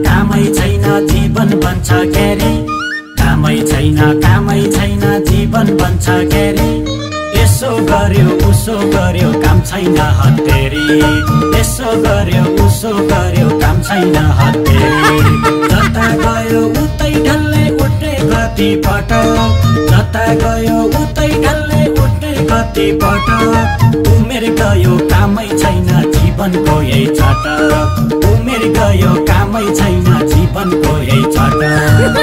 कामै छैन जीवन बन्छ क्यारी कामै छैन जीवन बन्छ क्यारी यसो गर्यो उसो गर्यो काम छैन हत्तेरी यसो गर्यो उसो गर्यो काम छैन हत्तेरी जता गयो उतै ढल्ले उठ्ने कति पटक जता गयो उतै ढल्ले उठ्ने कति पटक उमेर गयो कामै छैन जीवनको यही चटक उमेर गयो कामै छैन जीवनको यही चटक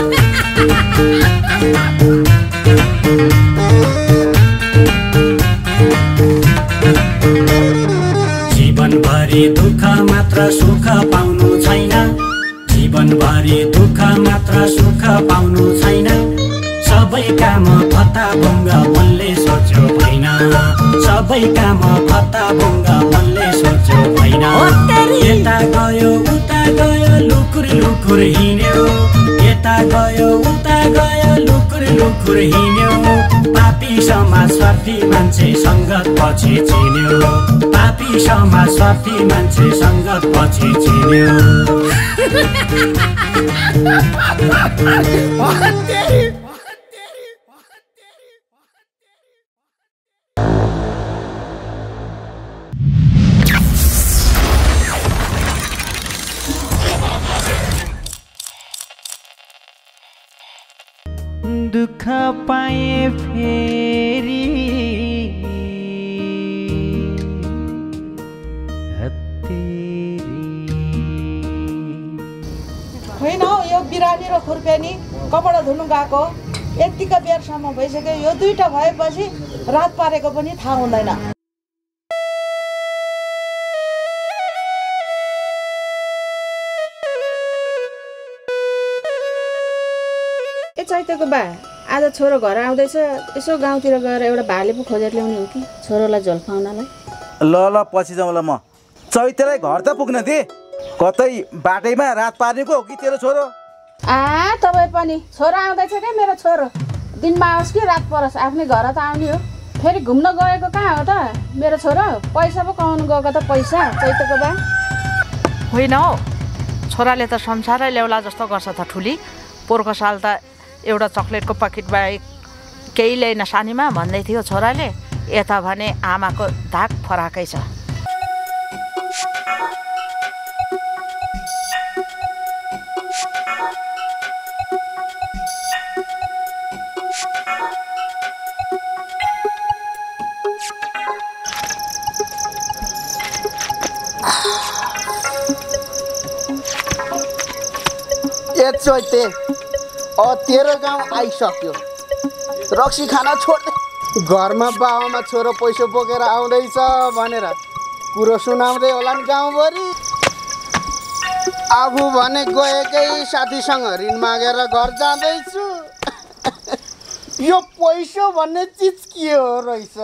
जीवनभरि दुःख मात्र सुख पाउनु छैन जीवनभरि दुःख मात्र सुख पाउनु छैन सबै काम भत्ता भङ्ग मनले सोच्यो भएन सबै काम भत्ता भङ्ग मनले सोच्यो भएन यता गयो उता गयो लुकुर लुकुर हिँड्यो यता गयो उता गयो लुकुर लुकुर हिँड्यो पापी समाज स्वार्थी मान्छे सङ्गत पछि चिन्यो पापी समाज स्वार्थी मान्छे सङ्गत पछि चिन्यो दुःख पाए फेरि होइन यो बिरामी र खुर्पेनी कपडा धुनु गएको यतिका बेरसम्म भइसक्यो यो दुईटा भएपछि रात पारेको पनि थाहा हुँदैन चैतेको बा आज छोरो घर आउँदैछ यसो गाउँतिर गएर एउटा भाले पो खोजेर ल्याउने हो कि छोरोलाई झोल खुवाउनलाई ल पछि जाउँ ल म चैतेलाई घर त पुग्न दे कतै बाटैमा रात पार्नेको हो कि तेरो छोरो तपाईँ पनि छोरो आउँदैछ क्या मेरो छोरो दिनमा आओस् कि रात परोस् आफ्नै घर त आउने हो फेरि घुम्न गएको कहाँ हो त मेरो छोरो पैसा पो कमाउनु गएको त पैसा चैतेको बा होइन हौ छोराले त संसारै ल्याउला जस्तो गर्छ त ठुली पोहोरको साल त एउटा चक्लेटको पाकेट बाहेक केही ल्याइन सानीमा भन्दै थियो छोराले यता भने आमाको धाक फराकै छ चैते तेरो गाउँ आइसक्यो रक्सी खाना छोड्दै घरमा बाबामा छोरो पैसा बोकेर आउँदैछ भनेर कुरो सुनाउँदै होला नि गाउँभरि आफू भने गएकै साथीसँग ऋण मागेर घर जाँदैछु यो पैसा भन्ने चिज के हो रहेछ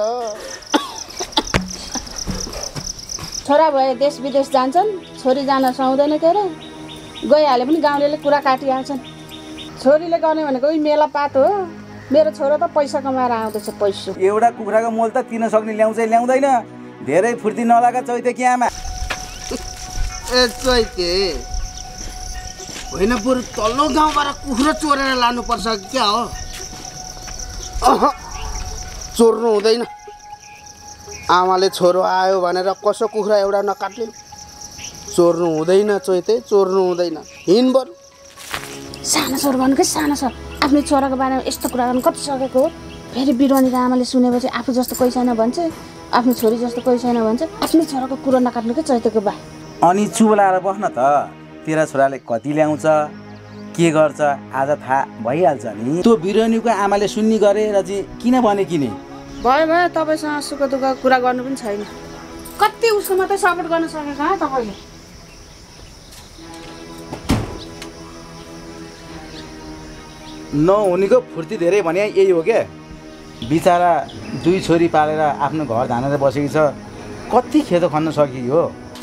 छोरा भए देश विदेश जान्छन् छोरी जान सुहाउँदैन के अरे गइहाले पनि गाउँले कुरा काटिहाल्छन् छोरीले गर्ने भनेको उही मेला पात हो मेरो छोरो त पैसा कमाएर आउँदैछ पैसा एउटा कुखुराको मोल त तिर्न सक्ने ल्याउँदैन धेरै फुर्ती नलागा चैते कि आमा ए चैते होइन बरु तल्लो गाउँबाट कुखुरा चोरेर लानुपर्छ क्या हो चोर्नु हुँदैन आमाले छोरो आयो भनेर कसो कुखुरा एउटा नकाट्लिन् चोर्नु हुँदैन चैते चोर्नु हुँदैन हिँड बरु सानो छोरो भन्नु कि सानो छोरो आफ्नो छोराको बारेमा यस्तो कुरा गर्नु कति सकेको हो फेरि बिरुवानीको आमाले सुनेपछि आफू जस्तो कोही छैन भन्छ आफ्नो छोरी जस्तो कोही छैन भन्छ आफ्नो छोराको कुरो नकाट्नु कि चैतेको बा अनि चुबलाएर बस्न त तेरा छोराले कति ल्याउँछ के गर्छ आज थाहा भइहाल्छ नि त्यो बिरुवानीको आमाले सुन्ने गरे र चाहिँ किन भने किने भयो तपाईँसँग सुख दुःख कुरा गर्नु पनि छैन कति उसको मात्रै सपोर्ट गर्न सकेको हँ तपाईँले नहुनेको फुर्ती धेरै भने यही हो क्या बिचारा दुई छोरी पालेर आफ्नो घर धानेर बसेको छ कति खेतो खन्न सकियो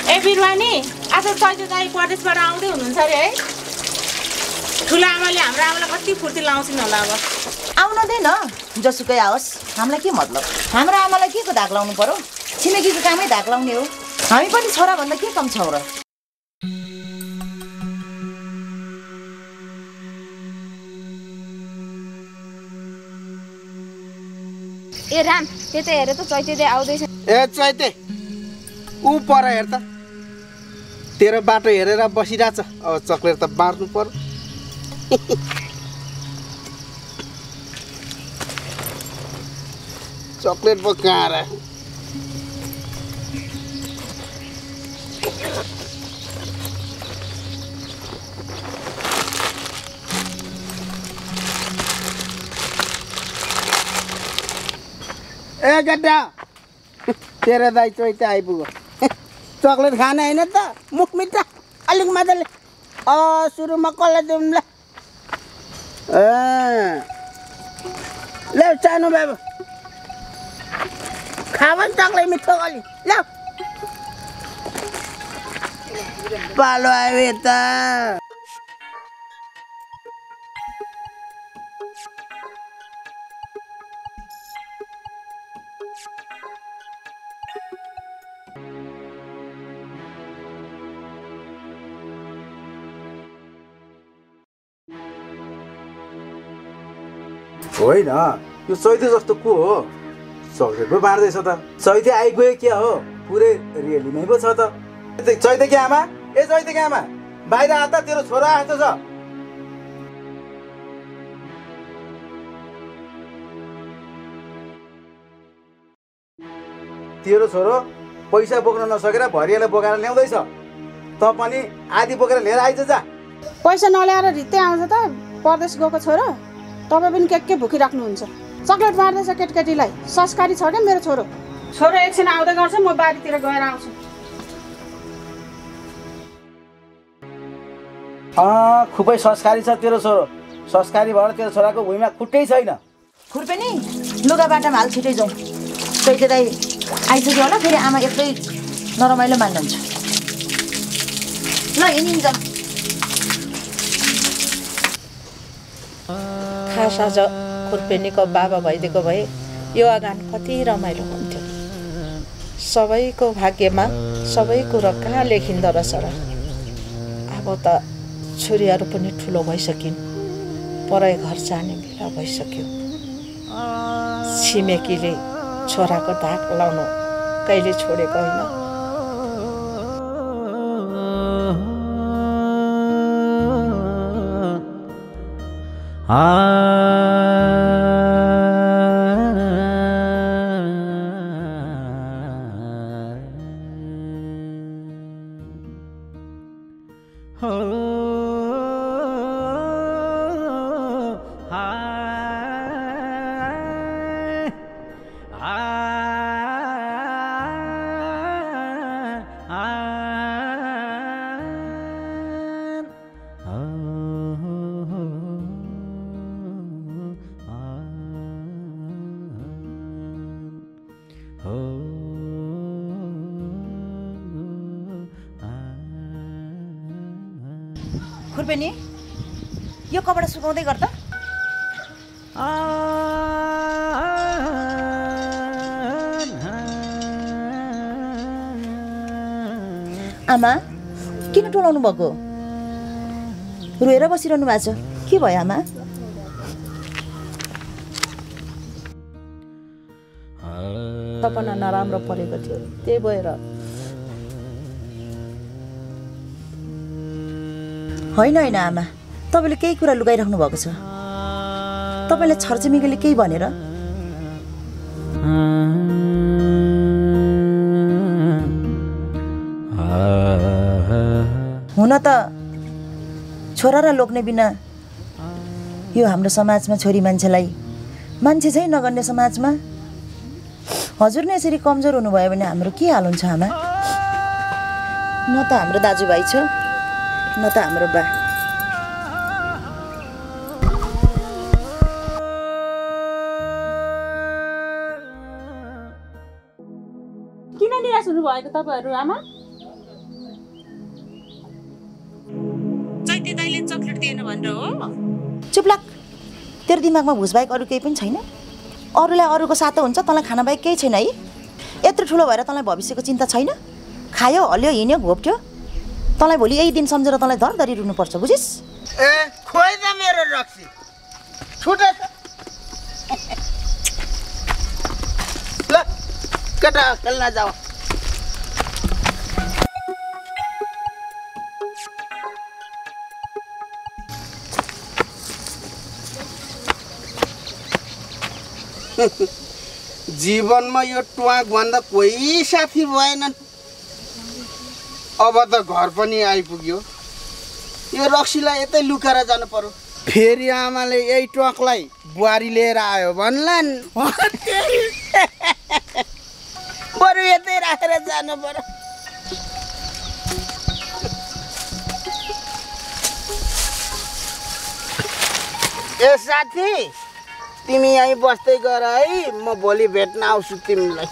ए बिरुवानी आज चैते दाइ परदेशबाट आउँदै हुनुहुन्छ अरे है ठुला आमाले हाम्रो आमालाई कति फुर्ती लाउँछिन् होला अब आउनु दे न जसुकै आओस् हामीलाई के मतलब हाम्रो आमालाई के को धाक लाउनु पर्यो छिमेकीको कामै धाक लाउने हो। हामी पनि छोरा भन्दा के कम छौ र? ए राम, त्यता हेर त चैते दे आउँदैछ। ए चैते ऊ पर हेर त, तेरो बाटो हेरेर बसिरहेछ। अब चक्लेट त बाँड्नु पर्यो। चक्लेट पो कहाँ र? ए गड्डा, तेरो दाइ चैते आइपुग्यो। चक्लेट खाने होइन त? मुख मिठा अलिक मजाले। सुरुमा कसलाई दिउँ ल? ल सानो बाबु खाऊ नि चक्लेट मिठो अलि। ल पालो आयो यता। होइन, यो चैते जस्तो को हो? चक्लेट पो बाँड्दैछ त। चैते आइगयो क्या हो? पुरै रेलीमै पो छ त। चैते के आमा? ए चैते के आमा, बाहिर आ त, तेरो छोरा आएको छ। तेरो छोरो पैसा बोक्न नसकेर भरियालाई बोकाएर ल्याउँदैछ। त पनि आधी बोकेर लिएर आइज जा। पैसा नल्याएर रित्तै आउँछ त परदेश गएको छोरो। तपाईँ पनि के भुकी राख्नुहुन्छ? चक्लेट बाँड्दैछ केटकेटीलाई। संस्कारी छ क्या मेरो छोरो। छोरो एकछिन आउँदै गर्छ, म बारीतिर गएर आउँछु। खुबै संस्कारी छ तेरो छोरो। संस्कारी भएर तेरो छोराको भुइँमा खुट्टै छैन। खुर्पेनी लुगाबाटामा हाल छिटै जाउँ। चैते दाइ आइसक्यो होला, फेरि आमा एक्लै नरमाइलो मान्नुहुन्छ। ल हिँडिन्छ। खास आज खुर्पेनीको बाबा भइदिएको भए यो आँगन कति रमाइलो हुन्थ्यो। सबैको भाग्यमा सबै कुरो कहाँ लेखिँदो रहेछ र। अब त छोरीहरू पनि ठुलो भइसकिन्, परै घर जाने बेला भइसक्यो। छिमेकीले छोराको धाक लाउनु कहिले छोडेको होइन। खुर्पेनी यो कपडा सुकाउँदै गर्दा आमा किन टोलाउनु भएको? रोएर बसिरहनु भएको छ, के भयो आमा? सपना नराम्रो परेको थियो, त्यही भएर। होइन होइन आमा, तपाईँले केही कुरा लुगाइराख्नु भएको छ। तपाईँले छरछिमेकीले केही भनेर? हुन त छोरा र लोग्ने बिना यो हाम्रो समाजमा छोरी मान्छेलाई मान्छे चाहिँ नगर्ने समाजमा हजुर नै यसरी कमजोर हुनुभयो भने हाम्रो के हाल हुन्छ आमा? न त हाम्रो दाजुभाइ छ, न त हाम्रो बा। किन निराश हुनुभएको तपाईँहरू आमा? चैते दाइले चक्लेट दिएन भनेर हो? चुप लाग, तेरो दिमागमा भुस बाहेक अरू केही पनि छैन? अरूलाई अरूको सातो हुन्छ, तँलाई खाना बाहेक केही छैन है? यत्रो ठुलो भएर तँलाई भविष्यको चिन्ता छैन? खायो हल्यो हिँड्यो घोप्ट्यो, तँलाई भोलि यही दिन सम्झेर तँलाई धरधरी रुनुपर्छ, बुझिस्? ए खोइ त मेरो रक्सी छुटे ल केटा खेल्न जाऊ। जीवनमा यो ट्वाक भन्दा कोही साथी भएनन्। अब त घर पनि आइपुग्यो। यो रक्सीलाई यतै लुकाएर जानु पर्यो। फेरि आमाले यही ट्वाकलाई बुहारी लिएर आयो भन्लान्। बरु यतै राखेर जानु पर्यो। ए साथी तिमी यहीँ बस्दै गर है, म भोलि भेट्न आउँछु तिमीलाई।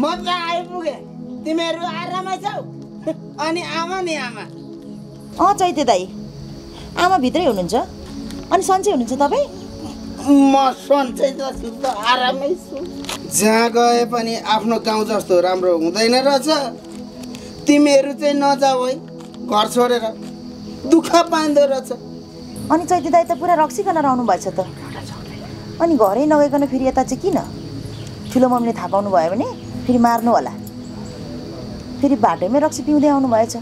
म त आइपुगे, तिमीहरू आरामै छौ? अनि आमा नि आमा? चैते दाइ, आमा भित्रै हुनुहुन्छ? अनि सन्चै हुनुहुन्छ तपाईँ? म सन्चै त छु त, आरामै छु। जहाँ गए पनि आफ्नो गाउँ जस्तो राम्रो हुँदैन रहेछ। तिमीहरू चाहिँ नजाऊ है घर छोडेर, दुःख पाइँदो रहेछ। अनि चैते दाइ त पुरा रक्सीकन रहनु भएछ त। अनि घरै नगइकन फेरि यता चाहिँ किन? ठुलो मम्मीले थाहा पाउनु भयो भने फेरि मार्नु होला। फेरि बाटोमै रक्सी पिउँदै आउनु भएछ।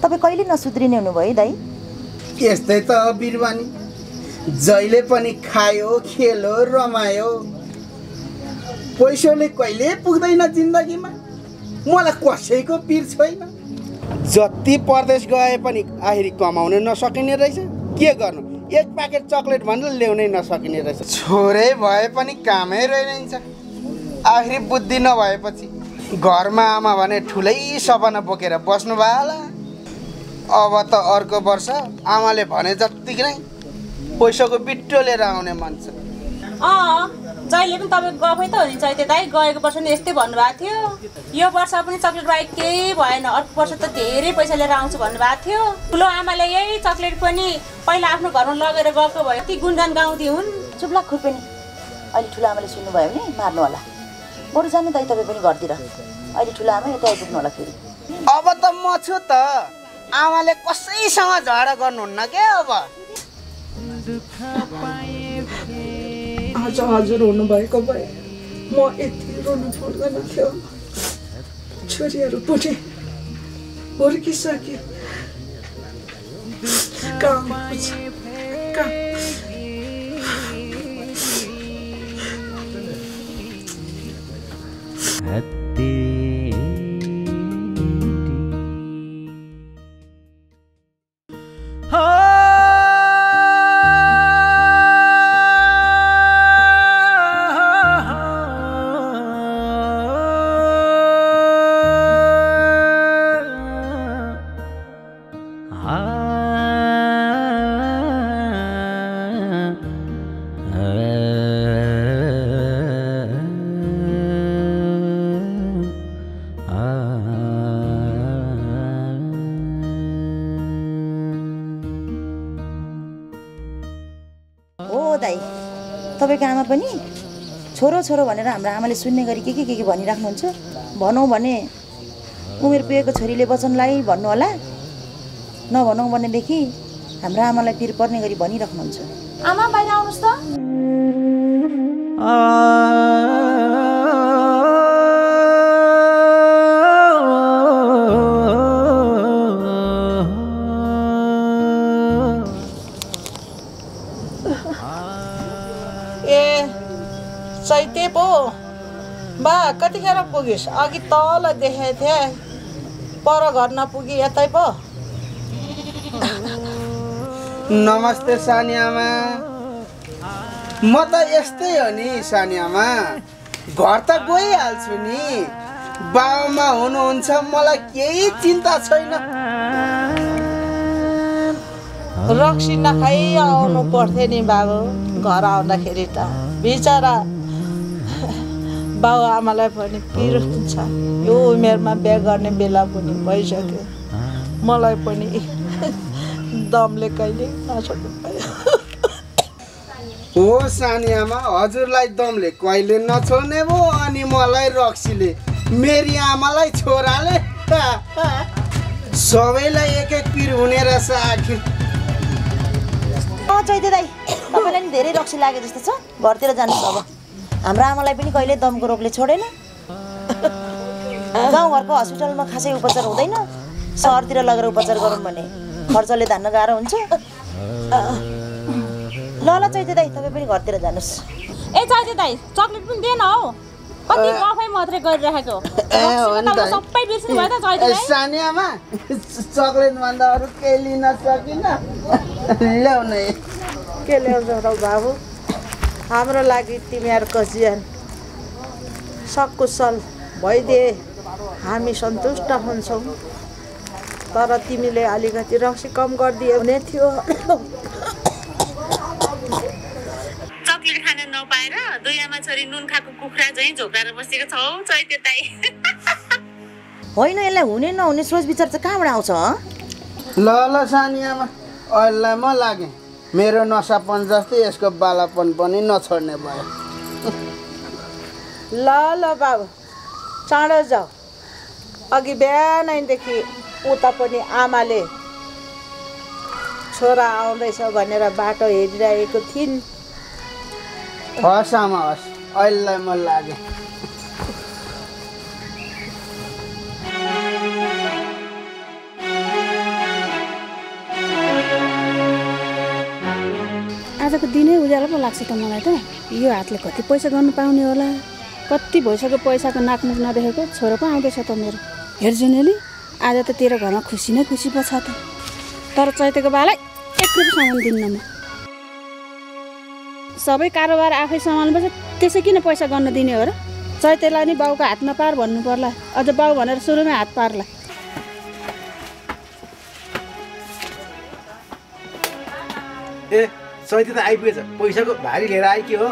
तपाईँ कहिले नसुध्रिने हुनुभयो है दाइ? यस्तै त बिरबानी, जहिले पनि खायो खेल्यो रमायो, पैसाले कहिले पुग्दैन जिन्दगीमा। मलाई कसैको पिर छैन। जति परदेश गए पनि आखिरी कमाउन नसकिने रहेछ। के गर्नु, एक प्याकेट चक्लेट भनेर ल्याउनै नसकिने रहेछ। छोरै भए पनि कामै रहिरहन्छ। आखिरी बुद्धि नभएपछि घरमा आमा भने ठुलै सपना बोकेर बस्नु भयो होला। अब त अर्को वर्ष आमाले भने जत्तिकै नै पैसाको बिट्टो लिएर आउने मन छ। जहिले पनि तपाईँ गफै त हो नि चैते दाइ, गएको वर्ष नि यस्तै भन्नुभएको थियो। यो वर्ष पनि चक्लेट बाहेक केही भएन, अर्को वर्ष त धेरै पैसा लिएर आउँछु भन्नुभएको थियो। ठुलो आमाले यही चक्लेट पनि पहिला आफ्नो घरमा लगेर गएको भयो, ती गुणगान गाउँदै हुन्। चुप्ला खुर्पेनी, अहिले ठुलो आमाले सुन्नुभयो भने मार्नु होला। बरु जानु दाइ तपाईँ पनि घरतिर, अहिले ठुलो आमा यता आइपुग्नु होला फेरि। अब त म छु त, आमाले कसैसँग झगडा गर्नुहुन्न के। अब आज हजुर हुनुभएको भए म यति रोनु पर्दैन थियो। छोरीहरू पनि हुर्किसके। तपाईँको आमा पनि छोरो छोरो भनेर हाम्रो आमाले सुन्ने गरी के भनिराख्नुहुन्छ। भनौँ भने उमेर पुगेको छोरीले वचनलाई भन्नु होला, नभनौँ भनेदेखि हाम्रो आमालाई पिर पर्ने गरी भनिराख्नुहुन्छ। आमा बाहिर आउनुहोस् त। नपुगिस् अघि तल देखेको थिएँ पर घर नपुगी यतै पो नमस्ते सानियामा म त यस्तै हो नि सानियामा घर त गइहाल्छु नि बाबुमा हुनुहुन्छ मलाई केही चिन्ता छैन रक्सी नखाइ आउनु पर्थ्यो नि बाबु घर आउँदाखेरि त बिचरा बाउ आमालाई पनि पिरो हुन्छ यो उमेरमा बिहा गर्ने बेला पनि भइसक्यो मलाई पनि दमले कहिले नछोड्नु हो सानियामा हजुरलाई दमले कहिले नछोड्ने भो अनि मलाई रक्सीले मेरी आमालाई छोराले सबैलाई एक एक पिर हुने रहेछ आखिर चैते दाइ तपाईँलाई नि धेरै रक्सी लागे जस्तो छ घरतिर जानुहोस् अब हाम्रो आमालाई पनि कहिले दमको रोगले छोडेन गाउँघरको हस्पिटलमा खासै उपचार हुँदैन सहरतिर लगेर उपचार गरौँ भने खर्चले धान्न गाह्रो हुन्छ ल ल चैते दाइ तपाईँ पनि घरतिर जानुहोस् ए चैते दाइ चक्लेट पनि दिएन हौ कति गफै मात्रै गरिरहेको सबै बिर्सिनु भयो त चैते दाइ सानियामा चक्लेट भन्दा अरू केही लिन सकिन ल्याउने के ल्याउँछौ र बाबु हाम्रो लागि तिमीहरूको जीवन सकुशल भइदिए हामी सन्तुष्ट हुन्छौँ तर तिमीले अलिकति रक्सी कम गरिदिए हुने थियो चक्लेट खान नपाएर दुई आमा छोरी नुन खाएको कुखुरा चाहिँ झोकाएर बसेको छौ चैते दाइ होइन यसलाई हुने नहुने सोच विचार चाहिँ कहाँबाट आउँछ ल ल सानियामा अहिले म लागेँ मेरो नसापन जस्तै यसको बालापन पनि नछोड्ने भयो ल ल बाबु चाँडो जाऊ अघि बिहानैदेखि उता पनि आमाले छोरा आउँदैछ भनेर बाटो हेरिरहेको थिइन् हस् आमा हस् अहिले म लागेँ आजको दिनै उज्यालो पो लाग्छ त मलाई त यो हातले कति पैसा गर्नु पाउने होला कति भइसक्यो पैसाको नाकमुख नदेखेको छोरो पो आउँदैछ त मेरो हेर्जुनेली आज त तेरो घरमा खुसी नै खुसी पो छ त तर चैतेको बालाई एक रुपियाँ सामान दिन्न म सबै कारोबार आफै सम्हाल्नुपर्छ त्यसै किन पैसा गर्न दिने हो र चैतेलाई नि बाउको हात नपार भन्नु पर्ला अझ बाउ भनेर सुरुमै हात पार्ला ए चैते त आइपुगेछ पैसाको भारी लिएर आयो के हो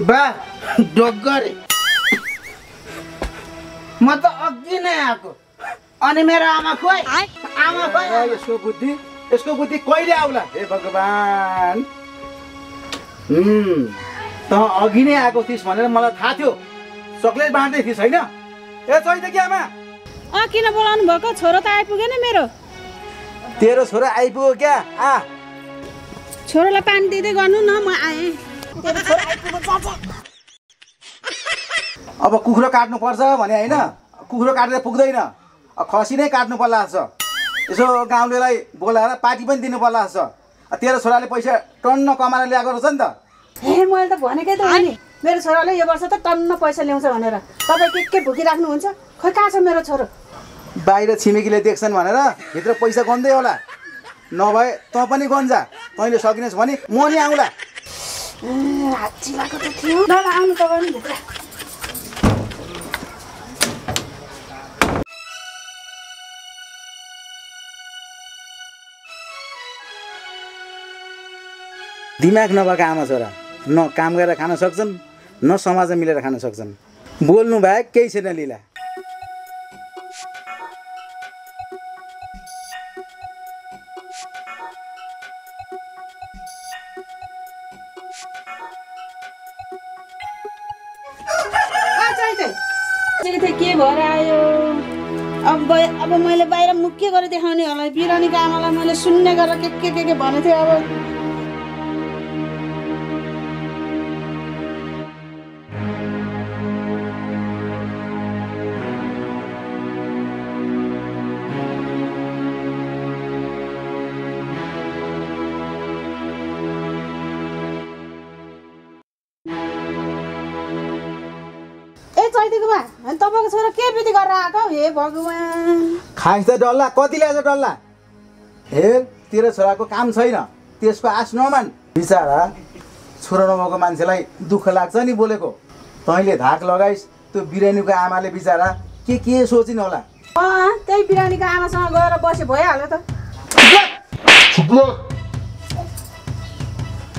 बा डोगरे म त अघि नै आएको अनि मेरो आमा खोइ आमा खोइ यसको बुद्धि कहिले आउला हे भगवान त अघि नै आएको थिइस् भनेर मलाई थाहा थियो चक्लेट बाँड्दै थिइस् होइन ए चैते के आमा किन बोलाउनु भएको छोरो त आइपुगेन मेरो तेरो छोरा आइपुग्यो क्या छोरोलाई पानी दिँदै गर्नु न म आएँ अब कुखुरो काट्नु पर्छ भने होइन कुखुरो काटेर पुग्दैन खसी नै काट्नु पर्ला जस्तो यसो गाउँलेलाई बोलाएर पार्टी पनि दिनु पर्ला जस्तो तेरो छोराले पैसा टन्न कमाएर ल्याएको रहेछ नि त ए मैले त भनेकै त हो नि मेरो छोराले यो वर्ष त टन्न पैसा ल्याउँछ भनेर तपाईँ के भुकिराख्नुहुन्छ खोइ कहाँ छ मेरो छोरो बाहिर छिमेकीले देख्छन् भनेर भित्र पैसा गन्दै होला नभए तँ पनि गन्जा तैँले सकिनेस् भने म नि आउँला हात्ती लगाएको त थियो ल आउनु तपाईँ नि भित्र दिमाग नभएका आमा छोरा न काम गरेर खान सक्छन् न समाजमा मिलेर खान सक्छन् बोल्नु बाहेक केही छैन लीला के भएर आयो अब मैले बाहिर मुख के गरेर देखाउने होला बिरानीको आमालाई मैले सुन्ने गरेर के भनेको थिएँ अब यतिकोमा अनि तपाईँको छोरा के बिति गरेर आएको हे भगवान् खाइस त डल्ला कति ल्याएछ डल्ला हे तेरो छोराको काम छैन त्यसको आश नमान बिचारा छोरा नभएको मान्छेलाई दुःख लाग्छ नि बोलेको तैँले धाक लगाइस् त्यो बिरानीको आमाले बिचारा के सोचिन् होला त्यही बिरानीको आमासँग गएर बसे भइहाल्यो त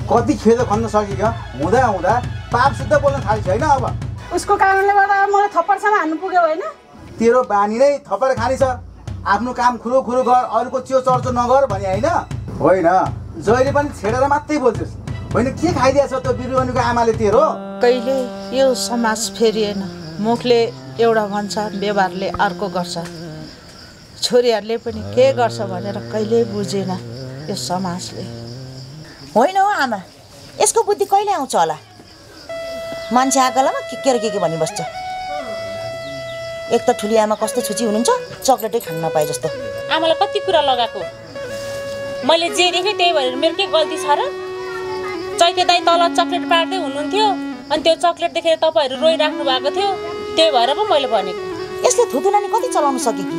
कति खेद खन्न सकियो हुँदा हुँदा पाप सिद्ध बोल्न थालिस् होइन अब उसको कारणले गर्दा मलाई थप्पडसम्म हान्नु पुग्यो होइन तेरो बानी नै थप्पड खाने छ आफ्नो काम खुरो खुरो गर अरूको च्यो चर्चो नगर भने होइन जहिले पनि छेडेर मात्रै बोल्छस् होइन के खाइदिएछ त्यो बिरुवानीको आमाले तेरो कहिले यो समाज फेरिएन मुखले एउटा भन्छ व्यवहारले अर्को गर्छ छोरीहरूले पनि के गर्छ भनेर कहिले बुझेन यो समाजले होइन हो आमा यसको बुद्धि कहिले आउँछ होला मान्छे आकलामा के भनिबस्छ एक त ठुली आमा कस्तो छुची हुनुहुन्छ चक्लेटै खान नपाए जस्तो आमालाई कति कुरा लगाएको मैले जे देखेँ त्यही भएर मेरो के गल्ती छ र चैते दाइ तल चक्लेट पार्दै हुनुहुन्थ्यो अनि त्यो चक्लेट देखेर तपाईँहरू रोइराख्नु भएको थियो त्यही भएर पो मैले भनेको यसले थुतु नानी कति चलाउन सक्यो कि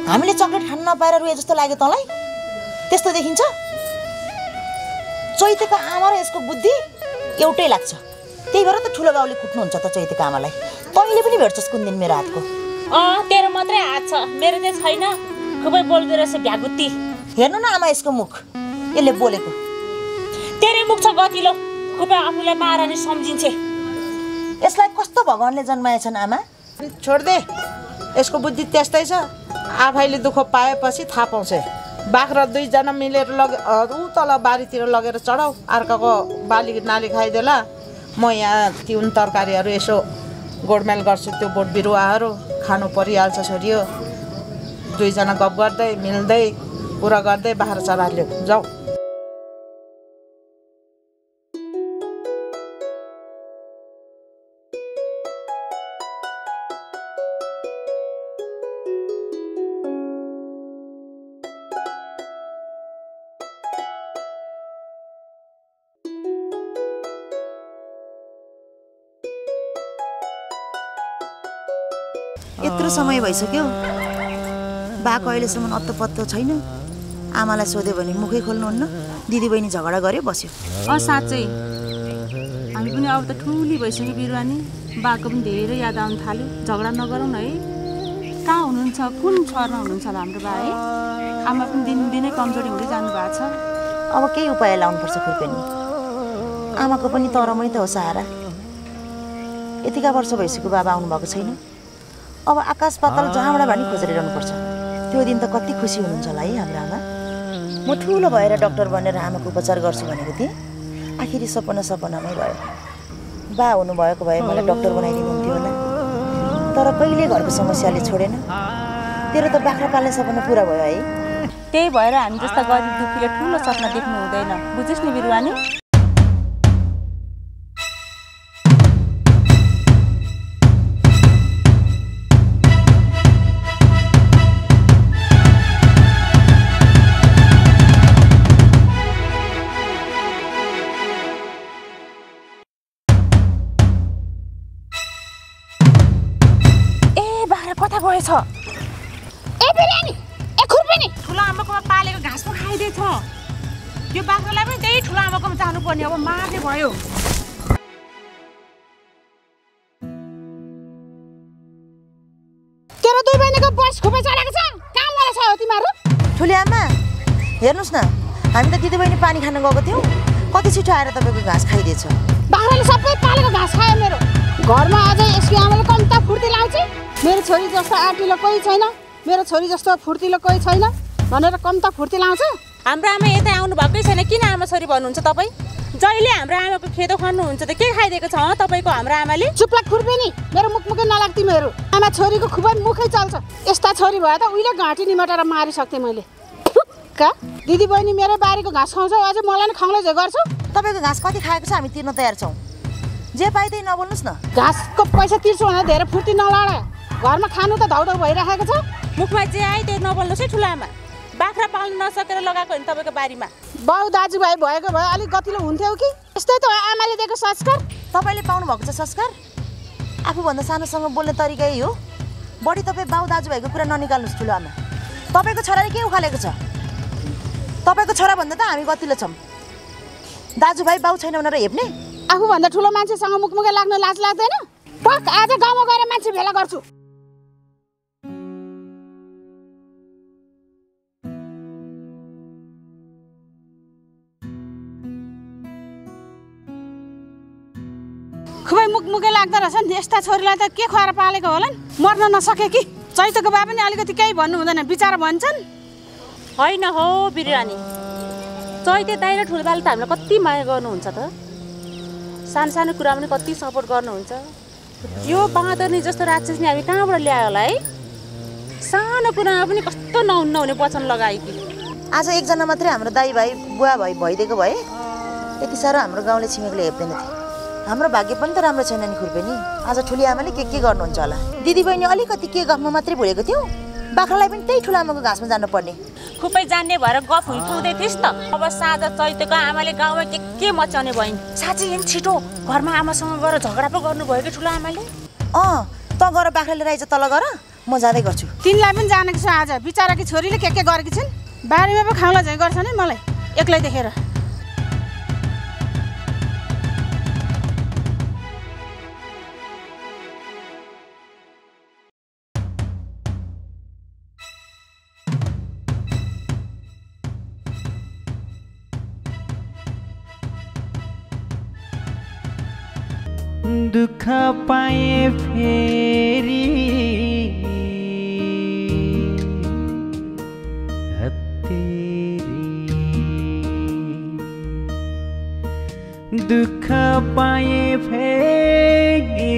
हामीले चक्लेट खान नपाएर रोए जस्तो लाग्यो तँलाई त्यस्तो देखिन्छ चैतेको आमा र यसको बुद्धि एउटै लाग्छ त्यही भएर त ठुलो गाउँले कुट्नुहुन्छ त चैतेको आमालाई तैँले पनि भेट्छस् कुन दिन मेरो हातको तेरो मात्रै हात छ मेरो चाहिँ छैन खुबै बोल्दो रहेछ भ्यागुत्ती हेर्नु न आमा यसको मुख यसले बोलेको तेरै मुख छ गतिलो खुबै आफूलाई महारानी सम्झिन्छ यसलाई कस्तो भगवानले जन्माएछन् आमा छोड्दे यसको बुद्धि त्यस्तै छ आफैले दुःख पाएपछि थाहा पाउँछ बाख्रा दुईजना मिलेर ऊ तल बारीतिर लगेर चढाऊ अर्काको बाली नाली खाइदेला म यहाँ तिउन तरकारीहरू यसो गोडमेल गर्छु त्यो बोट बिरुवाहरू खानु परिहाल्छ छोरियो दुईजना गफ गर्दै मिल्दै कुरा गर्दै बाख्रा चरार ल्याऊ जाऊ यत्रो समय भइसक्यो बाको अहिलेसम्म अत्तो पत्तो छैन आमालाई सोध्यो भने मुखै खोल्नुहुन्न दिदीबहिनी झगडा गर्यो बस्यो साँच्चै हामी पनि अब त ठुली भइसक्यो बिरुवानी बाको पनि धेरै याद आउनु थाल्यो झगडा नगरौँ न है कहाँ हुनुहुन्छ कुन सहरमा हुनुहुन्छ होला हाम्रो बा है आमा पनि दिनदिनै कमजोरी हुँदै जानु भएको छ अब केही उपाय लाउनुपर्छ खुर्पेनी आमाको पनि तरमै त हो सहारा यतिका वर्ष भइसक्यो बाबा आउनुभएको छैन अब आकाश पाताल जहाँबाट भनी खोजेर ल्याउनुपर्छ त्यो दिन त कति खुसी हुनुहुन्छ होला है हाम्रो आमा म ठुलो भएर डक्टर बनेर आमाको उपचार गर्छु भनेको थिएँ आखिरी सपनामै भयो बा हुनुभएको भए मलाई डक्टर बनाइदिनुहुन्थ्यो होला तर कहिले घरको समस्याले छोडेन तेरो त बाख्रा पाल्ने सपना पुरा भयो है त्यही भएर हामी जस्ता गरिब दुखीले ठुलो सपना देख्नु हुँदैन बुझिस् नि बिरुवानी छ ए बिरानी ए खुर्पेनी ठुलो आमाकोमा पालेको घाँस पो खाइदिएछ यो बाख्रालाई पनि त्यही ठुलो आमाकोमा जानुपर्ने अब मार्ने भयो तेरो दुई बहिनीको बस खुबै चढेको छ कहाँ मलाई छ तिमीहरू ठुली आमा हेर्नुहोस् न हामी त दिदीबहिनी पानी खान गएको थियौँ कति छिटो आएर तपाईँको घाँस खाइदिएछ बाख्राले सबै पालेको घाँस खायो मेरो घरमा अझै यसको आमाले कम्ता फुर्ती लाउँछ मेरो छोरी जस्तो आँटिलो कोही छैन मेरो छोरी जस्तो फुर्तिलो कोही छैन भनेर कम्ता फुर्ती लाउँछ हाम्रो आमा यतै आउनु भएकै छैन किन आमा छोरी भन्नुहुन्छ तपाईँ जहिले हाम्रो आमाको खेदो खानुहुन्छ त के खाइदिएको छ तपाईँको हाम्रो आमाले चुप्लाक खुर्पेनी मेरो मुखमुखै नलाग्थी मेरो आमा छोरीको खुबै मुखै चल्छ यस्ता छोरी भए त उहिले घाँटी निमटेर मारिसक्थेँ मैले का दिदी बहिनी मेरो बारीको घाँस खाउँछौ अझै मलाई नै खाउँलै जे गर्छौ तपाईँको घाँस कति खाएको छ हामी तिर्न तयार छौँ जे पाइ त्यही नबोल्नुहोस् न घाँसको पैसा तिर्छु भने धेरै फुर्ती नलडा घरमा खानु त धौधौ भइरहेको छ मुखमा जे आयो त्यो नबोल्नुहोस् है ठुलो आमा बाख्रा पाल्न नसकेर लगाएको होइन तपाईँको बारीमा बाउ दाजुभाइ भएको भए अलिक गतिलो हुन्थ्यो कि यस्तै त आमाले दिएको संस्कार तपाईँले पाउनु भएको छ संस्कार आफूभन्दा सानोसँग बोल्ने तरिका यही हो। बढी तपाईँ बाउ दाजुभाइको कुरा ननिकाल्नुहोस् ठुलो आमा। तपाईँको छोराले के उखालेको छ? तपाईँको छोराभन्दा त हामी गतिलो छौँ। दाजुभाइ बाउ छैन भनेर हेप्ने? आफूभन्दा ठुलो मान्छेसँग मुखमुखे लाग्न लाज लाग्दैन? पक आज गाउँमा गएर मान्छे भेला गर्छु। खुबै मुखमुखे लाग्दो रहेछ नि। यस्ता छोरीलाई त के खुवाएर पालेको होला नि। मर्न नसके कि चैतको बा पनि अलिकति केही भन्नु हुँदैन, बिचारा भन्छन्। होइन हो बिरानी, चैते दाइ र ठुलोबाले त हामीलाई कति माया गर्नुहुन्छ त। सानो सानो कुरा पनि कति सपोर्ट गर्नुहुन्छ। यो बाँदरनी जस्तो राक्षस नि हामी कहाँबाट ल्यायो होला है? सानो कुरामा पनि कस्तो नहुने वचन लगायो कि। आज एकजना मात्रै हाम्रो दाइ भाइ बुवा भाइ भइदिएको भए यति साह्रो हाम्रो गाउँले छिमेकले हेप्दैन थियो। हाम्रो भाग्य पनि त राम्रो छैन नि खुर्पेनी। आज ठुली आमाले के गर्नुहुन्छ होला? दिदी बहिनी अलिकति के गफमा मात्रै भुलेको थियो। बाख्रालाई पनि त्यही ठुलो आमाको घाँसमा जानुपर्ने। खुबै जान्ने भएर गफ हुँदै थिइस् त। अब साँझ चैतको आमाले गाउँमा के मचाउने भइन्? साँच्चै नि छिटो घरमा आमासँग गएर झगडा पो गर्नुभयो कि ठुलो आमाले? त गएर बाख्राले राइज तल गर, म जाँदै गर्छु। तिनलाई पनि जानेको छ आज। बिचाराकी छोरीले के गरेकी छिन्? बारीमा पो खाउला झै गर्छ नि मलाई एक्लै देखेर। दुःख पाए फेरि हत्तेरी, दुःख पाए फेरि